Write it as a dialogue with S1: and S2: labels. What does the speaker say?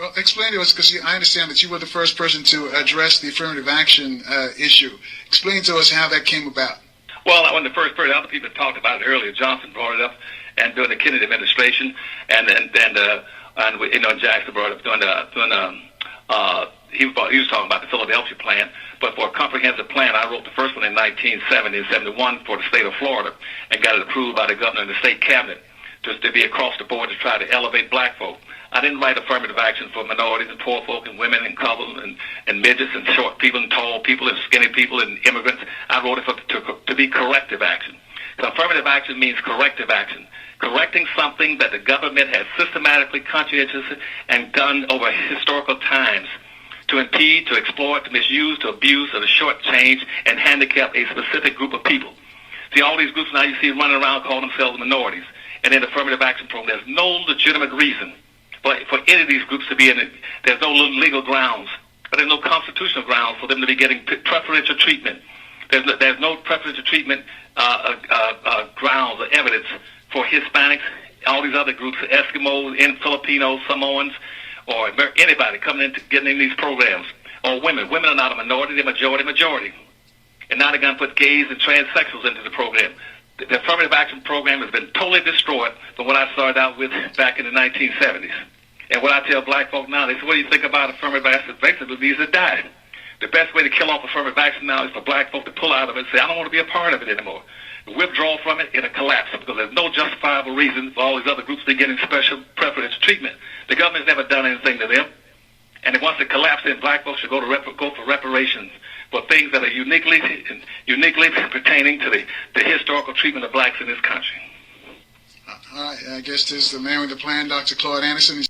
S1: Well, explain to us, because I understand that you were the first person to address the affirmative action issue. Explain to us how that came about.
S2: Well, I wasn't the first person. Other people talked about it earlier. Johnson brought it up, and during the Kennedy administration, and Jackson brought it up he was talking about the Philadelphia plan. But for a comprehensive plan, I wrote the first one in 1970 and 71 for the state of Florida, and got it approved by the governor and the state cabinet to be across the board to try to elevate black folk. I didn't write affirmative action for minorities and poor folk and women and couples and midgets and short people and tall people and skinny people and immigrants. I wrote it to be corrective action. So affirmative action means corrective action. Correcting something that the government has systematically, conscientiously, and done over historical times to impede, to exploit, to misuse, to abuse, or to shortchange and handicap a specific group of people. See, all these groups now you see running around calling themselves minorities. And in the affirmative action program, there's no legitimate reason for any of these groups to be in it. There's no legal grounds, but there's no constitutional grounds for them to be getting preferential treatment. There's no preferential treatment grounds or evidence for Hispanics, all these other groups, Eskimos, Filipinos, Samoans, or anybody coming into getting in these programs, or women. Women are not a minority; they're majority. And now they're going to put gays and transsexuals into the program. The affirmative action program has been totally destroyed from what I started out with back in the 1970s. And what I tell black folk now, they say, what do you think about affirmative action? Basically, these that die. The best way to kill off affirmative action now is for black folk to pull out of it and say, I don't want to be a part of it anymore. Withdraw from it, it'll collapse because there's no justifiable reason for all these other groups to be getting special preferential treatment. The government's never done anything to them. And once it collapses, black folks should go for reparations for things that are uniquely pertaining to the historical treatment of blacks in this country.
S1: All right, I guess this is the man with the plan, Dr. Claude Anderson.